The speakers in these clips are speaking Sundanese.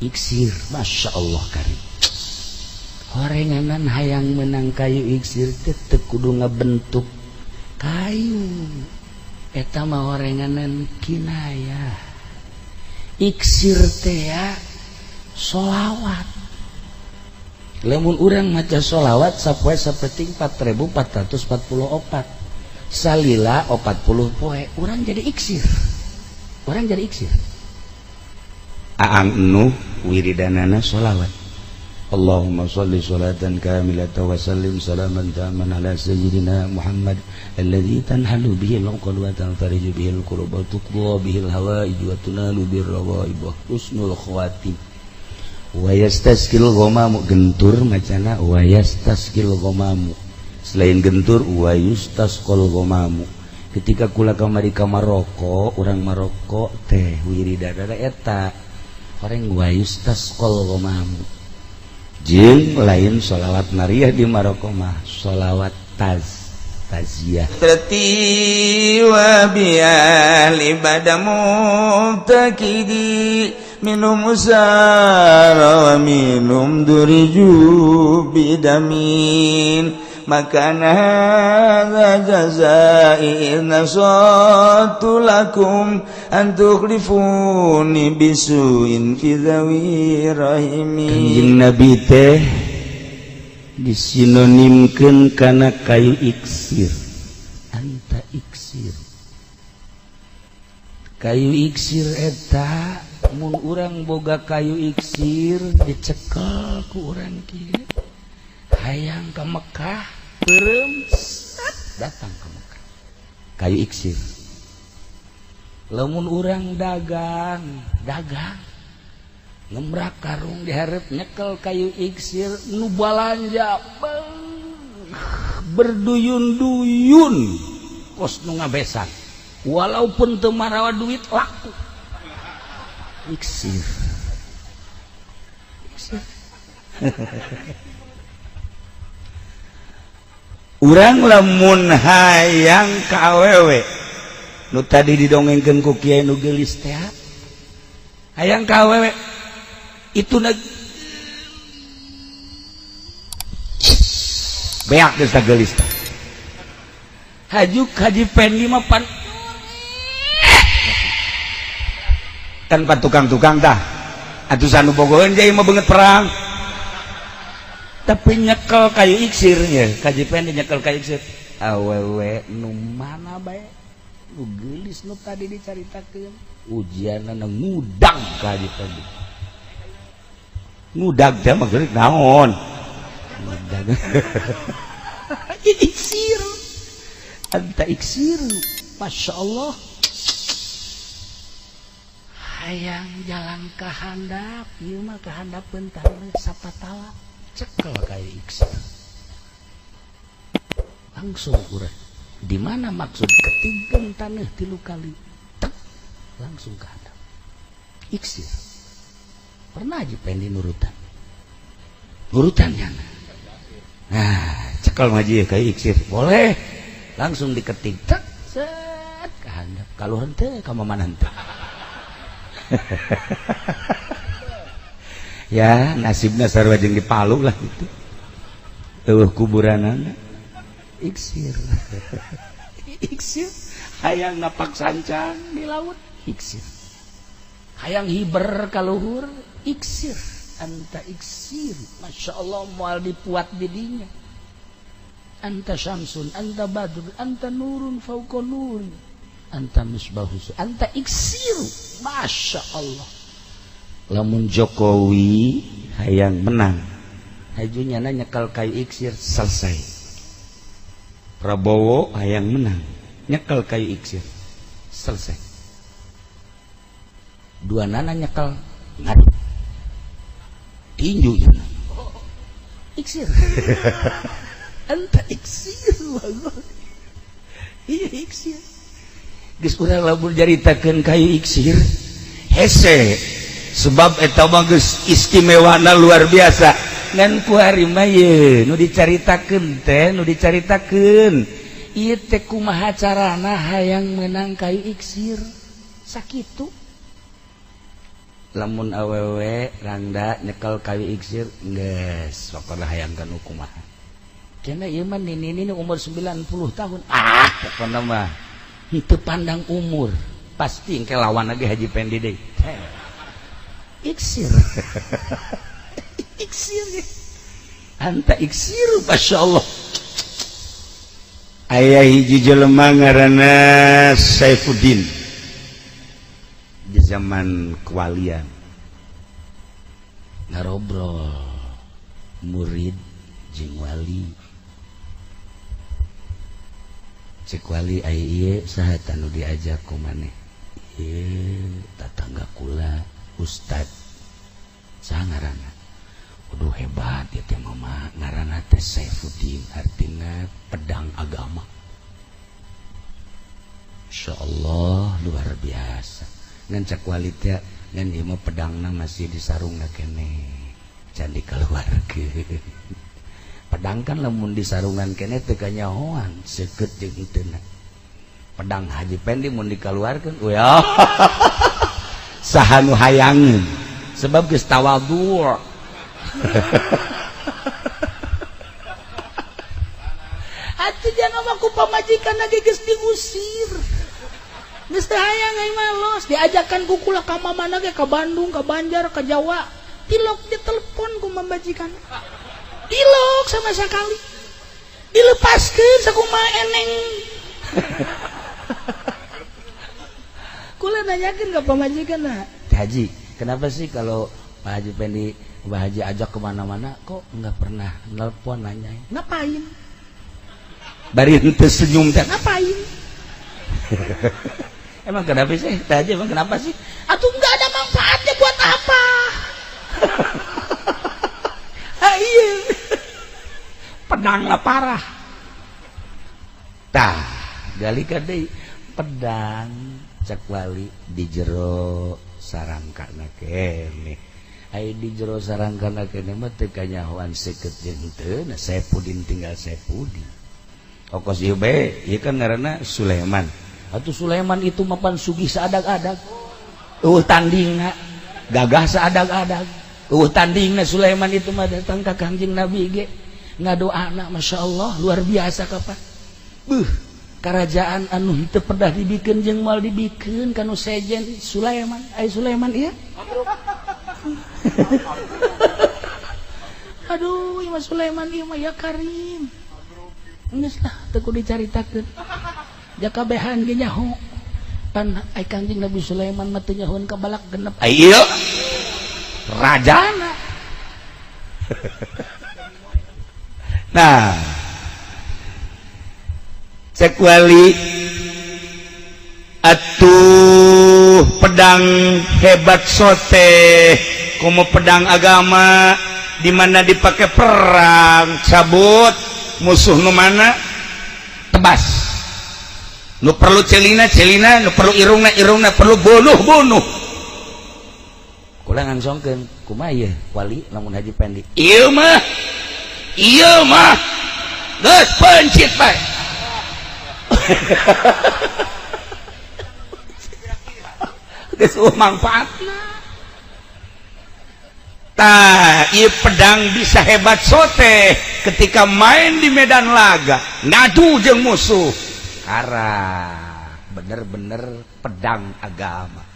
iksir. Masya Allah karim. Horenganan hayang menang kayu iksir teu kudu ngabentuk kayu. Eta mah horenganan kinayah. Iksir teh ya sholawat. Lamun urang maca sholawat sapoe sapeting 4444. Salila 40 poe urang jadi iksir. Urang jadi iksir. Aang nu wiridanana sholawat. Allahumma sholli sholatan kamilatan wa sallim salaman taman ala sayyidina Muhammad alladzi tanhalu bihi al-uqad wa tanfariju bihi al-qurub wa tuqda bihi al-hawaij wa tunalu bir rawaib wa husnul khawatim wa yastaskil ghamamu gentur macana wa yastaskil ghamamu selain gentur wa yustasqal ghamamu ketika kula kamari ka Maroko urang Maroko teh wiridana eta horeng wa yustasqal ghamamu jeung lain sholawat nariyah di Maroko mah sholawat taziyah Trati wa bial ibadamu takidi minum usara wa minum duriju bidamin makana hadza jazai nasatu lakum an tukhlifuni bisuin fi dhawi rahimi. Kanjeng Nabi teh disinonimkeun kana kayu iksir. Anta iksir. Kayu iksir eta mun urang boga kayu iksir dicekel ku urang kieu. Hayang ke Mekah, beureum datang ke Mekah. Kayu iksir. Lamun urang dagang, ngembrak karung dihareup nyekel kayu iksir nu balanja berduyun-duyun kos nu ngabesan. Walaupun teu marawa duit laku. Iksir. Iksir. Urang lamun hayang ka awewe nu tadi didongengkeun ku kiai nu geulis teh hayang ka awewe itu beak geus geulis teh hajuk haji pendi mah pan tanpa tukang-tukang tah atusan nu bogoheun jadi mah beungeut perang tapi nyekel kayu iksirnya kajipen nyekel kayu iksir awewe nu mana bae nu geulis nu tadi dicaritakeun ujianna ngudag kajipen ngudag teh mah geulis naon ngudag iksir anta iksir Masya Allah hayang jalan ka handap ieu mah ka handapeun taneuh sapatala cekel kayu iksir langsung urang di mana maksud ketinggan tanah 3 kali tek langsung ke handap iksir pernah aja pengen nurutannya nah cekel maji kayu iksir boleh langsung diketik tek set ke handap kalau henteu ka mana henteu ya nasibna sarua jeung di Palu lah gitu eueuh kuburanana iksir iksir hayang napak sancang di laut iksir hayang hiber ka luhur iksir anta iksir Masya Allah moal dipuat di dinya anta syamsun anta badrun anta nurun fauqa nuri anta misbahus anta iksir Masya Allah. Lamun Jokowi hayang menang hajunya nyekel kayu iksir selesai. Prabowo hayang menang nyekel kayu iksir selesai. Dua nana nyekel ngadu tinju iksir anta iksir iya iksir geus urang lamun jaritakeun kayu iksir hese sebab eta mah geus istimewana luar biasa ngan ku hari mah ye nu dicaritakeun ieu teh kumaha carana hayang menang kayu iksir sakitu lamun awewe rangda nyekel kawi iksir geus pokona hayangkeun kumaha cenah ieu mah nini umur 90 tahun pokona mah henteu pandang umur pasti engke lawan lagi Haji Pendi deui iksir iksir anta iksir masyaallah aya hiji jelema ngaranna Saifuddin di zaman kewalian ngarobrol murid jeung wali cek wali aya ieu saha tanu diajar ku maneh ieu tatangga kula ustad saha ngaranna kudu hebat ya teh mama ngaranna teh Saifuddin artina pedang agama insyaallah luar biasa ngan cak wali teh ngan ieu mah pedangna masih disarungna keneh can dikeluarkeun pedang kan lamun disarungan keneh teu kanyahoan seukeut jeung teuna pedang Haji Pendi mun dikeluarkeun ya saha nu hayangeun sebab geus tawadhu atuh jangan mah ku pamajikan lagi geus diusir geus teu hayang ai malos diajakan ku kula ka mamana ge ka Bandung ka Banjar ka Jawa tilok ditelepon ku mamajikan tilok sama sekali dilepaskeun sakumaha eneng kula nanyakeun ka pamajikanna Haji kenapa sih kalau Pak Haji Pendi Pak Haji ajak kemana-mana kok nggak pernah nelpon nanyain ngapain bari henteu senyum teh ngapain emang kenapa sih Pak Haji emang kenapa sih atuh nggak ada manfaatnya buat apa iya pedang lah parah tah galika deui pedang cek wali di jero sarangkana keneh ai di jero sarangkana keneh mah teu kanyahoan seukeut jeung teu na Saifuddin tinggal Saifuddin okos ieu bae ieu kan ngaranna Sulaiman atuh Sulaiman itu mapan sugih saadag-adag tandingna gagah saadag-adag tandingna Sulaiman itu mah datang ka Kangjeng Nabi ge ngadoana masyaallah luar biasa kapan kerajaan anu teu pernah dibikeun jeung moal dibikeun kanu sejen Sulaiman ai Sulaiman ieu aduh ieu mah Sulaiman ieu mah ya Karim geus lah teu kudu dicaritakeun jakabehan ge nyaho pan ai Kangjeng Nabi Sulaiman mah teu nyahoan ka balak genep ai ieu rajana nah cek wali atuh pedang hebat sote kumu pedang agama di mana dipakai perang cabut musuh nu mana tebas nu perlu celina nu perlu irungna perlu bunuh kula ngangsongkeun kumaha ieu wali lamun Haji Pendi ieu mah geus pencit bae geus manfaatna tah ieu pedang bisa hebat sote ketika main di medan laga ngadu jeung musuh karena bener-bener pedang agama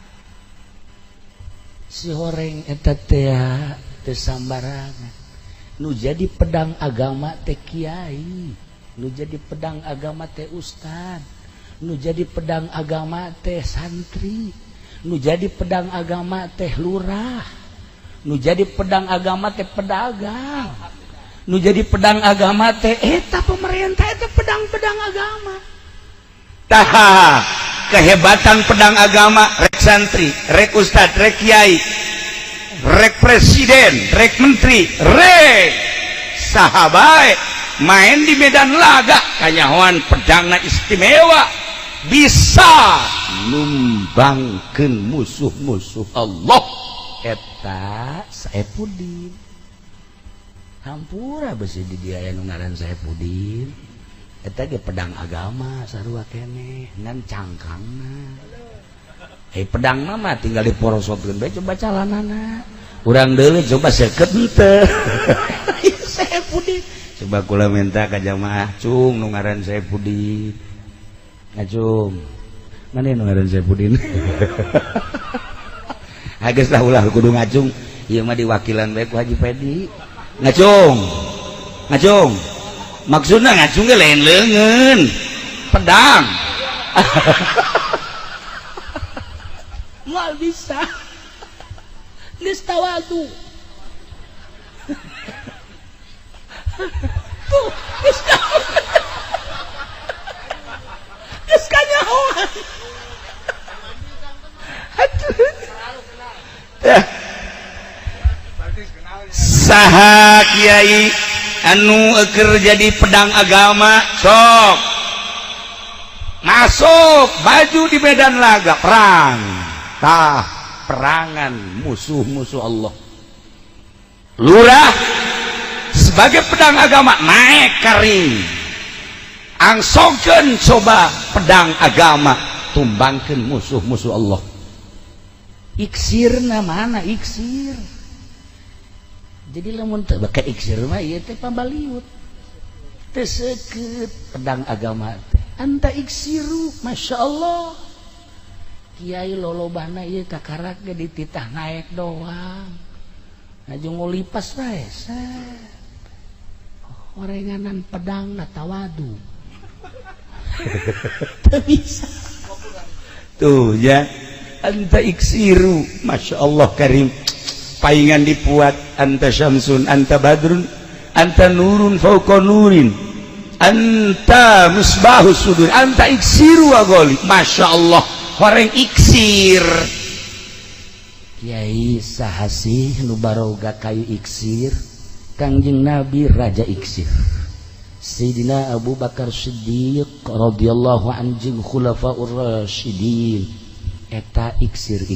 si horeng eta teh teu sambarangan nu jadi pedang agama teh kiai nu jadi pedang agama teh ustad nu jadi pedang agama teh santri nu jadi pedang agama teh lurah nu jadi pedang agama teh pedagang nu jadi pedang agama teh eta pemerintah eta pedang-pedang agama tah kehebatan pedang agama rek santri rek ustad rek kiai rek presiden, rek menteri, rek sahabat main di medan laga kanyahoan pedangna istimewa bisa numbangkeun musuh-musuh Allah eta Saifuddin hampura besi di dia anu ngaran Saifuddin eta ge pedang agama sarua keneh ngan cangkangna pedang mah tinggal diporosotkeun bae coba calanana. Urang deuleu coba seukeut henteu. Saipudin. Coba kula minta ka jamaah cung nu ngaran Saipudin. Ngacung. Mana nu ngaran Saipudin? Geus lah ulah kudu ngacung. Ieu mah diwakilan bae ku Haji Pedi. Ngacung. Ngacung. Maksudna ngacung ge lain leungeun. Pedang. Nggak bisa. Geus tawadu. Tuh, geus tawadu. Geus kanyahoan. Saha kiai anu keur jadi pedang agama sok masuk baju di medan laga perang tah perangan musuh-musuh Allah. Lurah sebagai pedang agama naik karing angsongkeun coba pedang agama tumbangkeun musuh-musuh Allah. Iksirna mana iksir? Jadi lamun teu baka iksir mah ieu teh pambaliut. Teu seukeut pedang agama teh. Anta iksiru, masyaallah. Kiai lolobana ieu kakarak ge dititah naik doang. Ngajung ngolipas bae. Orenganan pedang na tawadu. Teu bisa. Tuh ya. Anta iksiru, masyaallah karim. Paingan dipuat anta syamsun anta badrun anta nurun fauqa nurin anta misbahus sudur anta iksiru agoli masyaallah horeng iksir. Kiai sahasih nu baroga kayu iksir Kangjeng Nabi raja iksir Sayyidina Abu Bakar Siddiq radhiyallahu anhu khulafaur rasyidin eta iksir.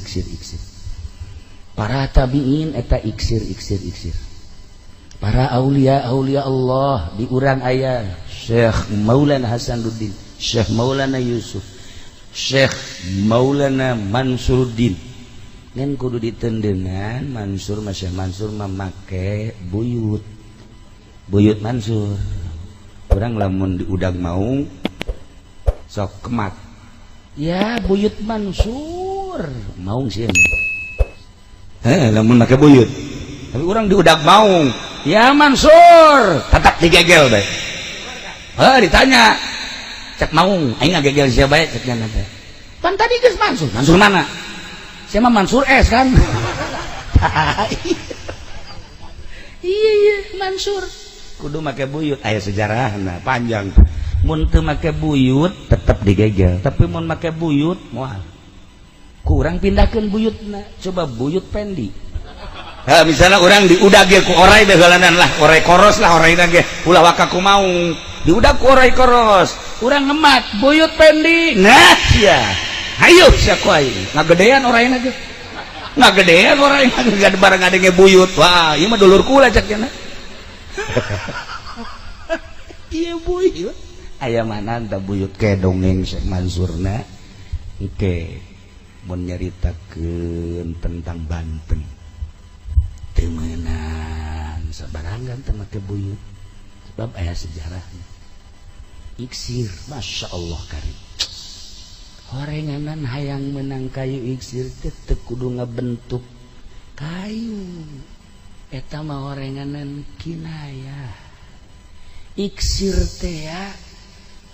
Para tabiin eta iksir. Para aulia Allah di urang aya Syekh Maulana Hasanuddin, Syekh Maulana Yusuf, Syekh Maulana Mansuruddin. Ngan kudu ditendeungan Mansur mah Syekh Mansur mah make buyut Mansur. Urang lamun di udang maung sok kemat. Ya buyut Mansur maung sieun. Lamun make buyut. Tapi orang diudak maung. Ya Mansur, tatak digegel bae. Ditanya. Cek maung, aing ngagegel sia bae cek nya teh. Pan tadi geus Mansur. Mansur mana? Sia mah Mansur S kan. Iya Mansur. Kudu make buyut aya sejarahna panjang. Mun teu make buyut tetep digegel, tapi mun make buyut moal. Kurang pindahkan buyutna, coba buyut pendi. Misalnya orang diudag ge ku orai degalanan lah, orai koros lah orai ge ulah waka ku maung. Diudag ku orai koros, urang ngemat buyut pendi. Nah, sia. Hayu sia ku aing. Ngagedean oraina ge. Ngagedean oraina ge barang ngadenge buyut. Wah, ieu mah dulur kula cek cenah. Ieu buyut. Aya mana da buyut ke dongeng Syekh Mansurna. Oke. Mun nyaritakeun tentang Banten teu meunang sabarangan teu make buyut sebab aya sejarahnya. Iksir masyaallah karim. Horenganan hayang menang kayu iksir teh teu kudu ngabentuk kayu. Eta mah horenganan kinayah. Iksir teh ya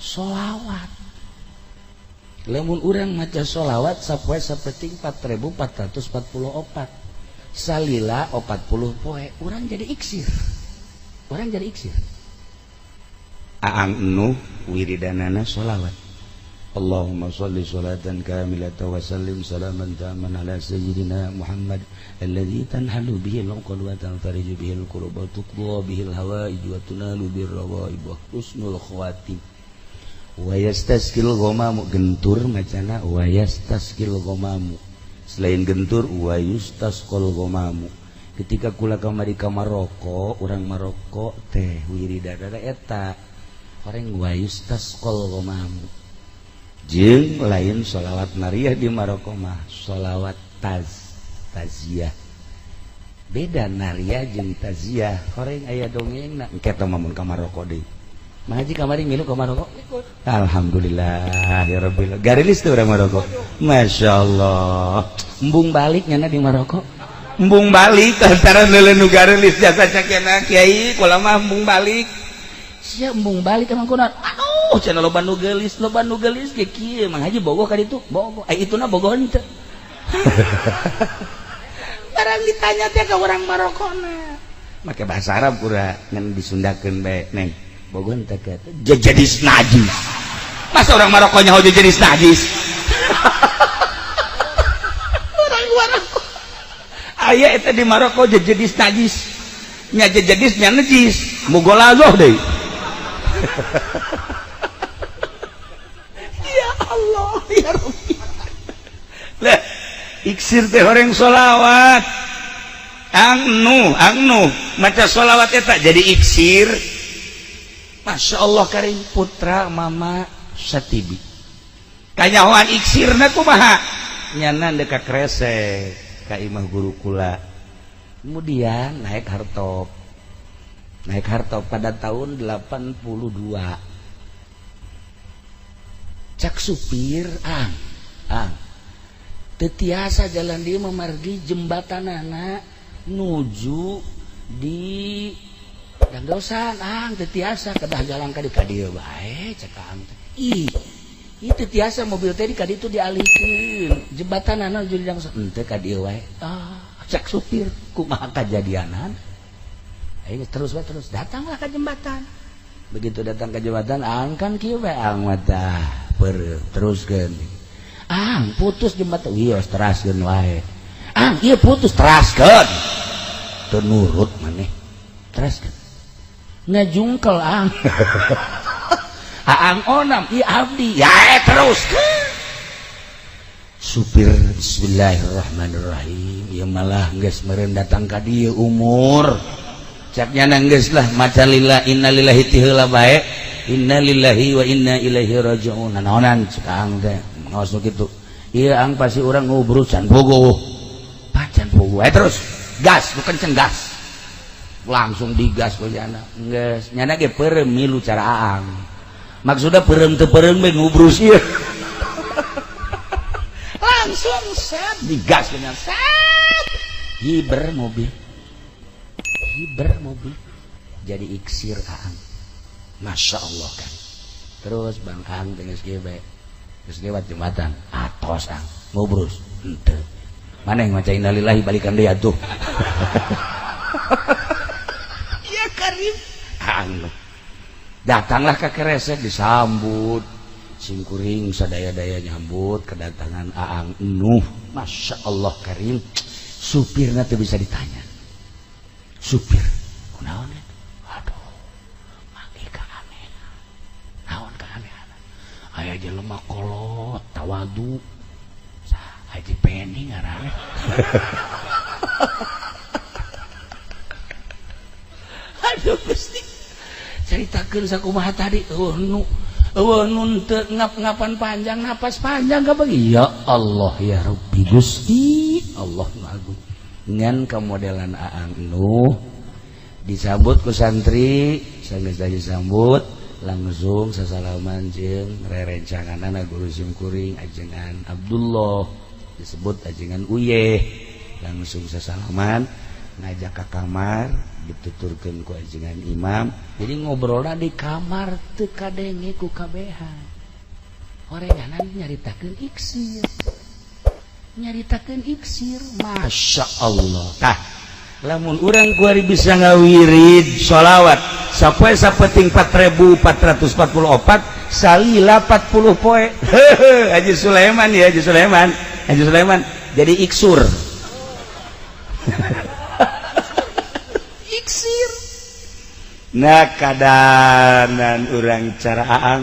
sholawat. Lamun urang maca sholawat sapoe sapeting 4444 salila 40 poe urang jadi iksir. Aang nu wiridanana sholawat. Allahumma sholli sholatan kamilatan wa sallim salaman taman ala sayyidina Muhammad alladzi tanhalu bihi al-uqad wa tanfariju bihi al-qurub wa tuqda bihi al-hawaij wa tunalu bir-rawaib wa husnul khawatim. Wayastaskil gomamu gentur macana wayastaskil gomamu selain gentur wayustaskol gomamu. Ketika kula kamari ka Maroko urang Maroko teh wiridana eta orang wayustaskol gomamu jeung lain sholawat nariah di Maroko mah sholawat taziah beda nariah jeung taziah koreng aya dongengna engke teh mamun ka Maroko deui mah haji kamari ngilu ka Maroko alhamdulillah ya rabbil garilis teh urang Maroko masyaallah embung balik nyana di Maroko embung balik antara neuleuh garilis jasa cakena kiai kula mah embung balik sia embung balik emang kunaon aduh cenah loba nu geulis ge kieu mang haji bogoh ka ditu bogoh ituna bogoh henteu barang ditanya teh ka urang Marokona make bahasa Arab pura ngan disundakeun bae neng bogoh teh kata jejadis najis masa orang Marokonya ho jejadis najis orang Maroko aya eta di Maroko jejadis najis nya jejadis nya najis mugolazoh deui ya Allah ya Rabbi lah iksir teh horeng sholawat angnu maca sholawat eta jadi iksir Masya Allah karing putra mama Satibi kanyahoan iksirna kumaha nyana deka kresek ka imah guru kula kemudian naik hartop pada tahun 82 cak supir teu tiasa jalan dia memargi jembatanana nuju di Dangdosan teu tiasa kedah jalan ka dieu bae cek ih itu tiasa mobil teh di kaditu dialihkeun jembatanana nuju di Dangdosan henteu ka dieu wae cak supir kumaha kajadianan terus datanglah ke jembatan begitu datang ke jembatan kan kieu we mata teruskeun putus jembatan ieu teraskeun wae ieu putus teraskeun teu nurut maneh teraskeun ngajungkel onam ieu abdi ya teruskeun supir bismillahirrahmanirrahim ieu malah geus meureun datang ka dieu umur caknya nanggeus lah maca lillah innalillahi ti heula bae innalillahi wa inna ilaihi rajiun naonan cekang teh ngaos nu kitu ieu pasti urang ngubrus can bogoh pacan bogoh terus gas nu kenceng gas langsung digas we nyana geus nyana ge peureum milu cara maksudna peureum teu peureum we ngubrus ieu langsung set digas dengan set hiber mobil jadi iksir Masya Allah kan terus Bang geus kieu bae geus lewat jembatan atos ngobrus henteu maneh maca innalillahi balikan deui atuh ya Karim datanglah ka keresek disambut simkuring sadaya-daya nyambut kedatangan Nuh Masya Allah Karim supirna teu bisa ditanya supir kunaon eta aduh mangke kaanehan naon kaanehan aya jelema kolot tawadu sah haji pening ngaranna aduh Gusti caritakeun sakumaha tadi nu teu ngap-ngapan panjang napas panjang ka bagi ya Allah ya Rabbi Gusti Allah nu agung ngan kamodelan Nuh disambut ku santri sanggeus disambut langsung sasalaman jeung rerencanganana guru simkuring ajengan Abdullah disebut ajengan Uyeh langsung sasalaman ngajak ka kamar dituturkeun ku ajengan imam jadi ngobrolna di kamar teu kadenge ku kabehan horenganan nyaritakeun iksir Masya Allah lamun urang kuari bisa ngawirid sholawat sampai sapeting 4.444 salila 40 poe Haji Sulaiman jadi iksur iksir nah kadanan urang cara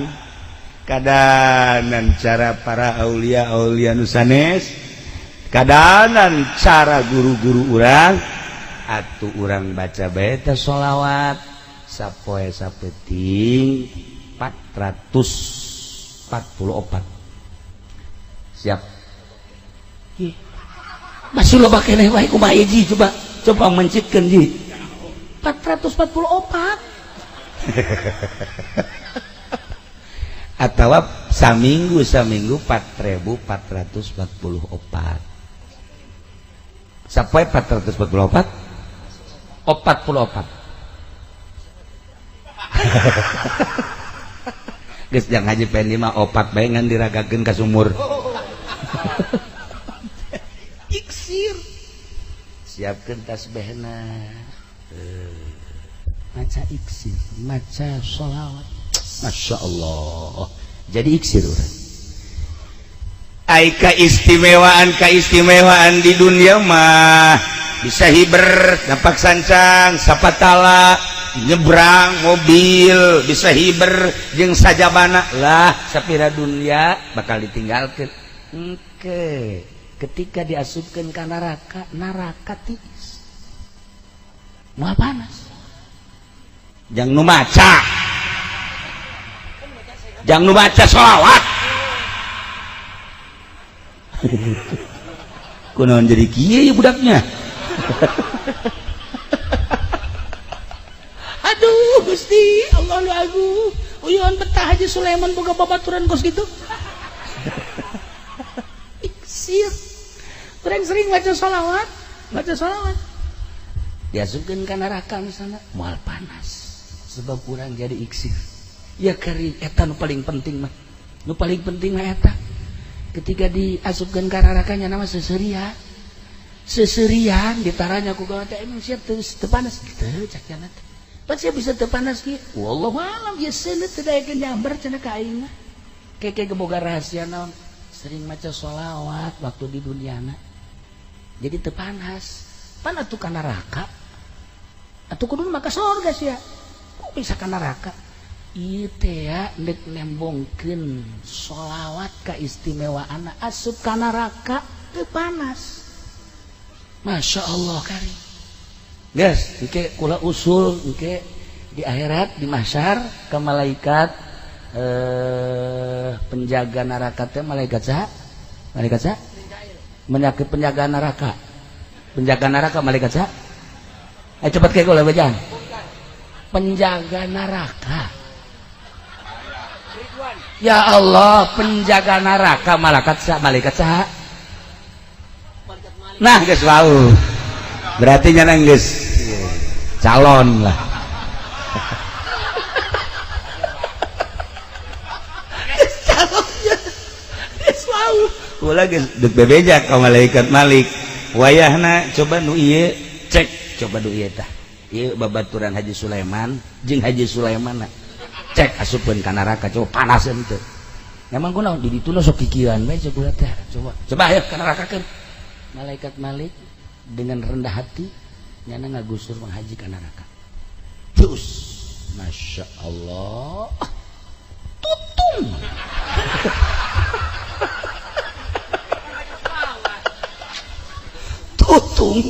kadanan cara para aulia nusanes kadanan cara guru-guru urang atuh urang baca beta sholawat sapoe sapeting 444 siap. Masih lo pakai nih wae kumaha ji coba mencitkeun ji 444 atau saminggu 4.444 sampai 444 geus jang Haji Pendi mah opat bae ngan diragakeun ka sumur iksir siapkeun tasbihna maca iksir maca sholawat Masya Allah jadi iksir urang ai kaistimewaan di dunia mah bisa hiber dampak sancang sapatala nyebrang mobil bisa hiber jeung sajabana lah sapira dunia bakal ditinggalkeun engke ketika diasupkeun ka neraka tiis moal panas jang nu maca sholawat kunaon jadi kieu budaknya aduh Gusti Allah lu agung uyuhan betah Haji Sulaiman boga babaturan kos gitu iksir kurang sering baca sholawat diasupkeun ka neraka misalnya moal panas sebab kurang jadi iksir ya kari eta nu paling penting mah eta ketika diasupkeun ka neraka nya nama seserian ditaranya ku gawa teh emang sia teu panas kitu cak cenah teh pan sia bisa teu panas kieu wallahu alam ya seuneu teu daya nyambar cenah ka aing mah keke boga rahasia naon sering maca sholawat waktu di duniana jadi teu panas pan atuh ka neraka atuh kudu maka surga sia kok bisa ka neraka ieu teh ya neuk nembongkeun sholawat kaistimewaanna asup ka neraka teu panas. Masya Allah kari guys engke kula usul engke di akhirat di mahsyar ke malaikat penjaga neraka teh malaikat saha menyakit penjaga neraka malaikat saha cepat kayak kula bejaan penjaga neraka ya Allah penjaga neraka malaikat saha nah geus wau berarti nyana geus calon lah calonnya geus wau ulah geus deuk bebejak ka malaikat Malik wayahna coba nu ieu cek coba nu ieu tah ieu babaturan Haji Sulaiman jeung Haji Sulaiman cek asupkeun ka neraka coba panaseun teu emang kunaon di ditu sok kikieuan bae coba teh coba ayo ka nerakakeun malaikat Malik dengan rendah hati nyana ngagusur Mang Haji ka neraka terus Masya Allah tutung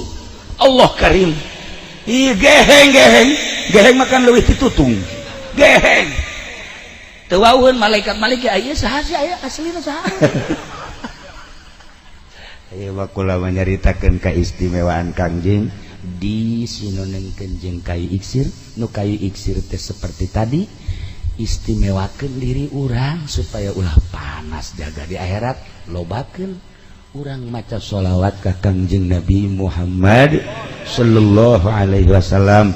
Allah Karim iya geheng makan leuwih ti tutung geheng teu wauheun malaikat Malik ya ieu saha sih aya aslina saha ayo bakula menyaritakeun kaistimewaan Kangjeng di sinonengkeun jeung kayu iksir nu kayu iksir teh seperti tadi istimewakeun diri urang supaya ulah panas jaga di akhirat lobakeun urang maca sholawat ka Kangjeng Nabi Muhammad sallallahu alaihi wasallam